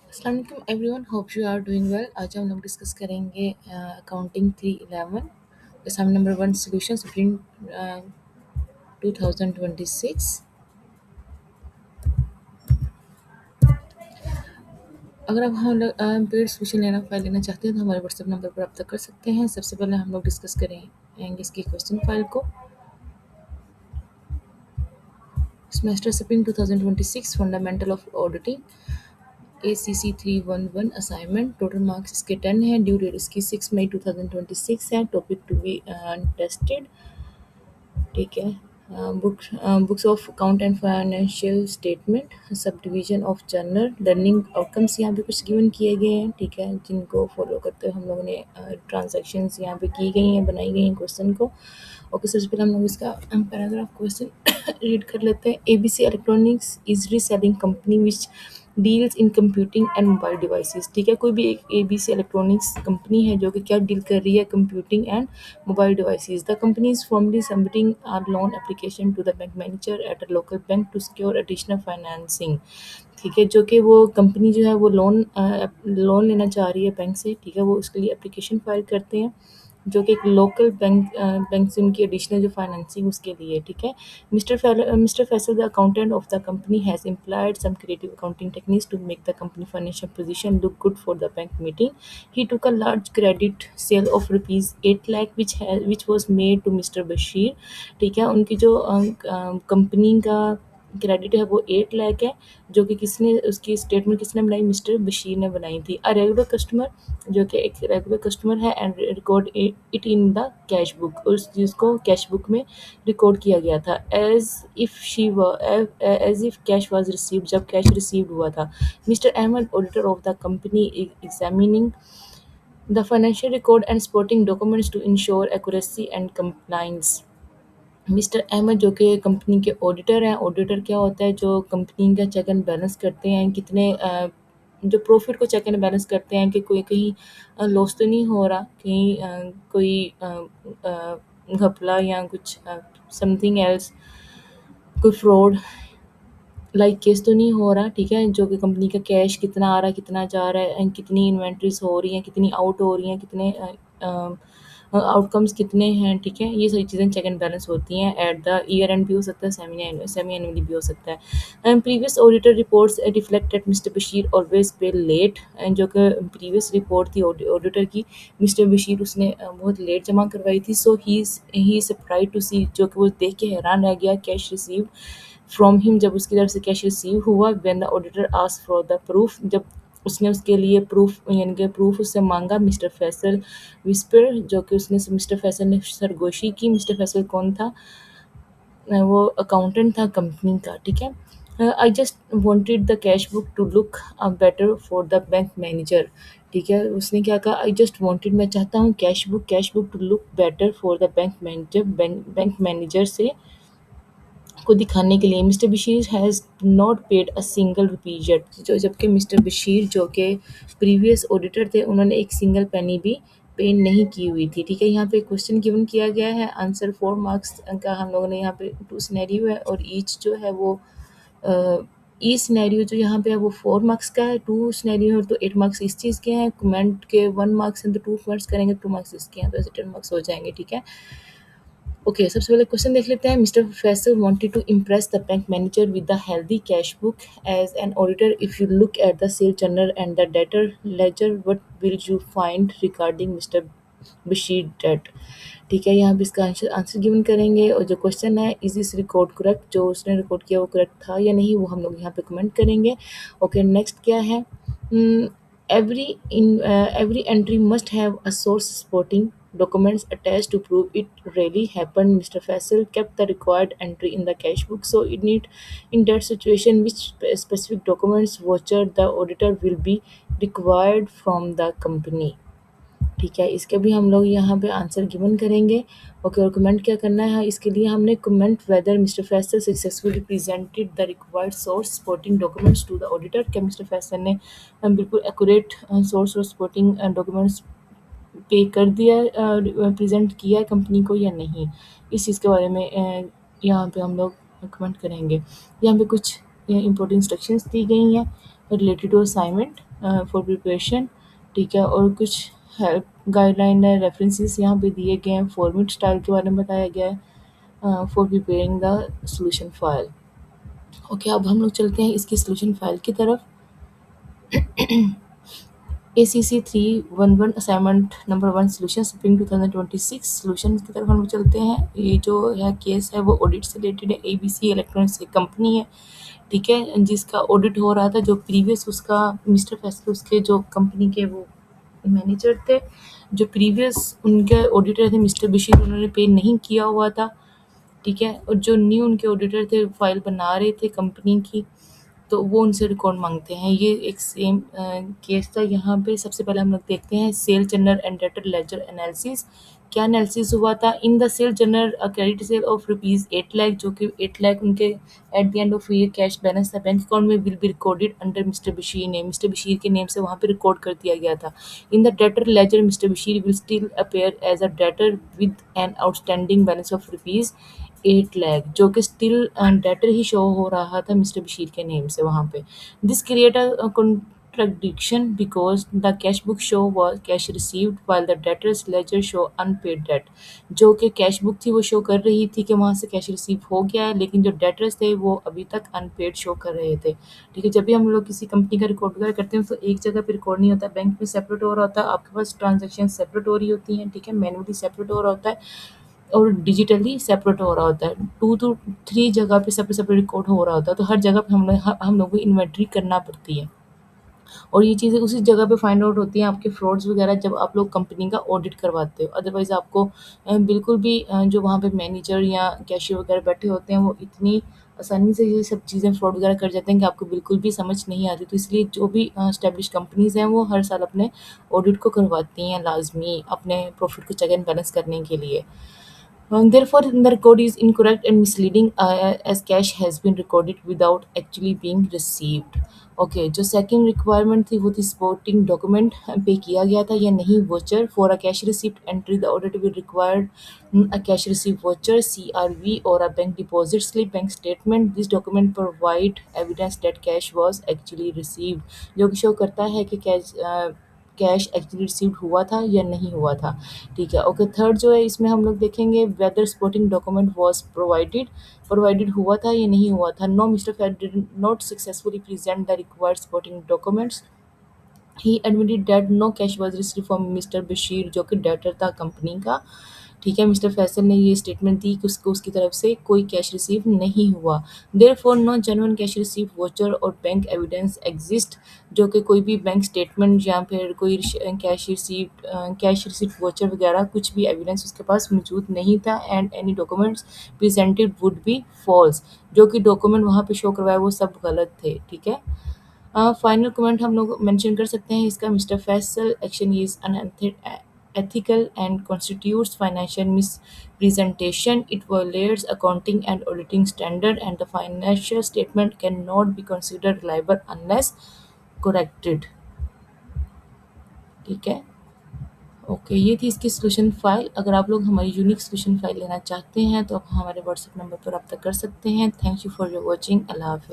अस्सलाम वालेकुम everyone, hope you are doing well. आज हम लोग डिस्कस करेंगे accounting 311 assignment number 1 solution supreme 2026। अगर आप हम लोग पेड सॉल्यूशन लेना फाइल लेना चाहते हैं तो हमारे व्हाट्सएप नंबर पर रब्ता कर सकते हैं। सबसे पहले हम लोग डिस्कस करेंगे इसकी क्वेश्चन फाइल को। Semester supreme 2026 fundamental of auditing ACC 311 assignment. Total marks इसके 10 है। ड्यू डेट इसकी 6 मई 2026 है। टॉपिक टू बी टेस्टेड, ठीक है। Books of account and financial statement, sub division of journal, learning outcomes यहाँ पे कुछ गिवन किए गए हैं, ठीक है, जिनको फॉलो करते हुए हम लोगों ने ट्रांजैक्शंस यहाँ पे की गई हैं, बनाई गई हैं क्वेश्चन को। ओके, सबसे पहले हम लोग इसका पैराग्राफ क्वेश्चन रीड कर लेते हैं। ABC electronics is reselling company which deals in computing and mobile devices, ठीक है। कोई भी एक ABC इलेक्ट्रॉनिक्स कंपनी है जो कि क्या डील कर रही है, computing and mobile devices. The company is formally submitting a loan application to the bank manager at a local bank to secure additional financing, ठीक है। जो कि वो कंपनी जो है वो लोन लेना चाह रही है बैंक से, ठीक है। वो उसके लिए एप्लीकेशन फाइल करते हैं जो कि एक लोकल बैंक से उनकी एडिशनल जो फाइनेंसिंग उसके लिए, ठीक है। Mister Faisal the accountant of the company has implied some creative accounting techniques to make the company financial position look good for the bank meeting. He took a large credit sale of rupees 8 lakh which was made to Mr. Bashir, ठीक है। उनकी जो company का credit है वो 8 लाख है, जो कि किसने उसकी स्टेटमेंट किसने बनाई, मिस्टर बशीर ने बनाई थी। अ रेगुलर कस्टमर, जो कि एक रेगुलर कस्टमर है, and record it in the cash book, उस चीज़ को कैश बुक में रिकॉर्ड किया गया था। As if cash was received, जब कैश रिसीव्ड हुआ था। Mister Ahmed, auditor of the company, examining the financial record and supporting documents to ensure accuracy and compliance। Mister Ahmed जो कि कंपनी के ऑडिटर हैं। ऑडिटर क्या होता है, जो कंपनी का चेक एंड बैलेंस करते हैं, कितने जो प्रॉफिट को चेक एंड बैलेंस करते हैं कि कोई कहीं लॉस तो नहीं हो रहा, कहीं कोई घपला या कुछ समथिंग एल्स, कोई फ्रॉड लाइक केस तो नहीं हो रहा, ठीक है। जो कि कंपनी का कैश कितना आ रहा है, कितना जा रहा है, कितनी इन्वेंट्रीज हो रही हैं, कितनी आउट हो रही हैं, कितने आउटकम्स कितने हैं, ठीक है। ये सारी चीज़ें चेक एंड बैलेंस होती हैं। एट द ईयर एंड भी हो सकता है, सेमी एनुअली भी हो सकता है। Previous auditor reports reflect that mister Bashir always pay late, जो कि प्रीवियस रिपोर्ट थी ऑडिटर की, मिस्टर बशीर उसने बहुत लेट जमा करवाई थी। सो ही सरप्राइज टू सी, जो कि वो देख के हैरान रह गया, कैश रिसीव्ड फ्रॉम हिम, जब उसकी तरफ से कैश रिसीव हुआ। When the auditor asked for the proof, जब उसने उसके लिए प्रूफ यानी कि प्रूफ उससे मांगा। मिस्टर फैसल विस्पर, जो कि उसने मिस्टर फैसल ने सरगोशी की। मिस्टर फैसल कौन था, वो अकाउंटेंट था कंपनी का, ठीक है। I just wanted the cash book to look better for the bank manager, ठीक है। उसने क्या कहा, आई जस्ट वांटेड, मैं चाहता हूँ cash book to look better for the bank manager, bank manager से को दिखाने के लिए। Mister Bashir has not paid a single rupee yet, जो जबकि मिस्टर बशीर जो कि प्रीवियस ऑडिटर थे, उन्होंने एक सिंगल पेनी भी पे नहीं की हुई थी, ठीक है। यहाँ पे क्वेश्चन गिवन किया गया है, आंसर 4 मार्क्स का हम लोगों ने यहाँ पे 2 सिनेरियो है, और ईच जो है वो ई सिनेरियो जो यहाँ पे है वो 4 मार्क्स का है। 2 सिनेरियो तो 8 मार्क्स इस चीज़ के हैं। कमेंट के 1 मार्क्स हैं, तो 2 कमेंट्स करेंगे 2 मार्क्स इसके हैं, तो ऐसे 10 मार्क्स हो जाएंगे, ठीक है। ओके, सबसे पहले क्वेश्चन देख लेते हैं। Mister Faisal wanted to impress the bank manager with the healthy cash book as an auditor. If you look at the sale journal and the debtor ledger, what will you find regarding mister Bashir debt, ठीक है। यहाँ पे इसका answer given करेंगे, और जो question है, is this record correct, जो उसने रिकॉर्ड किया वो करेक्ट था या नहीं, वो हम लोग यहाँ पे कमेंट करेंगे। ओके, नेक्स्ट क्या है, every entry must have a source supporting documents attached to prove it really happened. Mr. Faisal kept the required entry in the cash book, so in that situation, which specific documents voucher the auditor will be required from the company, ठीक है। इसके भी हम लोग यहाँ पे answer given करेंगे। Okay, और कमेंट क्या करना है, इसके लिए हमने comment whether mister Faisal successfully presented the required source supporting documents to the auditor, क्या मिस्टर फैसल ने बिल्कुल एक्यूरेट सोर्स और सपोर्टिंग डॉक्यूमेंट्स पे कर दिया, प्रेजेंट किया है कंपनी को या नहीं, इस चीज़ के बारे में यहाँ पे हम लोग कमेंट करेंगे। यहाँ पे कुछ इंपॉर्टेंट इंस्ट्रक्शंस दी गई हैं related to assignment. For preparation, ठीक है। और कुछ हेल्प गाइडलाइन है, रेफरेंसेस यहाँ पे दिए गए हैं, फॉर्मेट स्टाइल के बारे में बताया गया है for preparing the solution file. Okay, अब हम लोग चलते हैं इसकी सॉल्यूशन फाइल की तरफ। ACC 311 assignment number 1 solution spring 2026 solution की तरफ हम लोग चलते हैं। ये जो है केस है वो ऑडिट से रिलेटेड है। ABC इलेक्ट्रॉनिक्स एक कंपनी है, ठीक है, जिसका ऑडिट हो रहा था। जो प्रीवियस उसका मिस्टर फैसल उसके जो कंपनी के वो मैनेजर थे, जो प्रीवियस उनके ऑडिटर थे मिस्टर बशीर, उन्होंने पे नहीं किया हुआ था, ठीक है। और जो न्यू उनके ऑडिटर थे फाइल बना रहे थे कंपनी की, तो वो उनसे रिकॉर्ड मांगते हैं। ये एक सेम केस था। यहाँ पे सबसे पहले हम लोग देखते हैं sale journal and debtor ledger analysis. क्या एनालिसिस हुआ था? In the sale journal credit sale of ₹8 lakh, जो कि 8 लाख उनके at the end of year cash balance था बैंक अकाउंट में, will be recorded under mister Bashir name. Mister Bashir के नेम से वहाँ पे रिकॉर्ड कर दिया गया था। In the debtor ledger mister Bashir will still appear as a debtor with an outstanding balance of ₹8 lakh, जो कि स्टिल डेटर ही शो हो रहा था मिस्टर बशीर के नेम से वहाँ पे। This create a contradiction because the cash book show was cash received while the debtors ledger show unpaid debt। जो कि कैश बुक थी वो शो कर रही थी कि वहाँ से कैश रिसीव हो गया है, लेकिन जो डेटर्स थे वो अभी तक अनपेड शो कर रहे थे, ठीक है। जब भी हम लोग किसी कंपनी का रिकॉर्ड वगैरह करते हैं तो एक जगह पे रिकॉर्ड नहीं होता, बैंक में सेपरेट हो रहा होता है, आपके पास ट्रांजेक्शन सेपरेट हो रही होती हैं, ठीक है, मैनुअली सेपरेट हो रहा होता है और डिजिटली सेपरेट हो रहा होता है। 2 to 3 जगह पे सेपरेट सेपरेट रिकॉर्ड हो रहा होता है, तो हर जगह पे हम लोग को इन्वेंटरी करना पड़ती है। और ये चीज़ें उसी जगह पे फाइंड आउट होती हैं आपके फ्रॉड्स वगैरह जब आप लोग कंपनी का ऑडिट करवाते हो। अदरवाइज़ आपको बिल्कुल भी जो वहाँ पे मैनेजर या कैशियर वगैरह बैठे होते हैं वो इतनी आसानी से ये सब चीज़ें फ्रॉड वगैरह कर जाते हैं कि आपको बिल्कुल भी समझ नहीं आती। तो इसलिए जो भी एस्टेब्लिश कंपनीज़ हैं वो हर साल अपने ऑडिट को करवाती हैं लाज़मी, अपने प्रॉफिट को चेक एंड बैलेंस करने के लिए। Therefore, the record is incorrect and misleading as cash has been recorded without actually being received. Okay, जो सेकंड रिक्वायरमेंट थी वो थी सपोर्टिंग डॉक्यूमेंट पे किया गया था या नहीं voucher for a cash receipt entry the audit will required a cash receipt voucher CRV और a bank deposit slip bank statement. This document provide evidence that cash was actually received, जो कि show करता है कि cash actually received हुआ था या नहीं हुआ था, ठीक है। ओके, थर्ड जो है इसमें हम लोग देखेंगे whether supporting document was provided हुआ था या नहीं हुआ था। नो, मिस्टर फैड did not successfully present the required supporting documents. He admitted that no cash was received from mister Bashir, जो कि डेटर था कंपनी का, ठीक है। मिस्टर फैसल ने ये स्टेटमेंट दी कि उसको उसकी तरफ से कोई कैश रिसीव नहीं हुआ। Therefore no genuine cash receive voucher और बैंक एविडेंस एग्जिस्ट, जो कि कोई भी बैंक स्टेटमेंट या फिर कोई कैश रिसीप्ट वोचर वगैरह कुछ भी एविडेंस उसके पास मौजूद नहीं था। And any documents presented would be false, जो कि डॉक्यूमेंट वहाँ पे शो करवाए वो सब गलत थे, ठीक है। फाइनल कमेंट हम लोग मेंशन कर सकते हैं इसका, mister Faisal action is unethical and constitutes financial misrepresentation. It violates accounting and auditing standard, and the financial statement cannot be considered reliable unless corrected, ठीक है। ओके, ये थी इसकी सॉल्यूशन फाइल। अगर आप लोग हमारी यूनिक सॉल्यूशन फाइल लेना चाहते हैं तो आप हमारे व्हाट्सएप नंबर पर रब्ता कर सकते हैं। Thank you for your watching. Allah हाफ़िज़।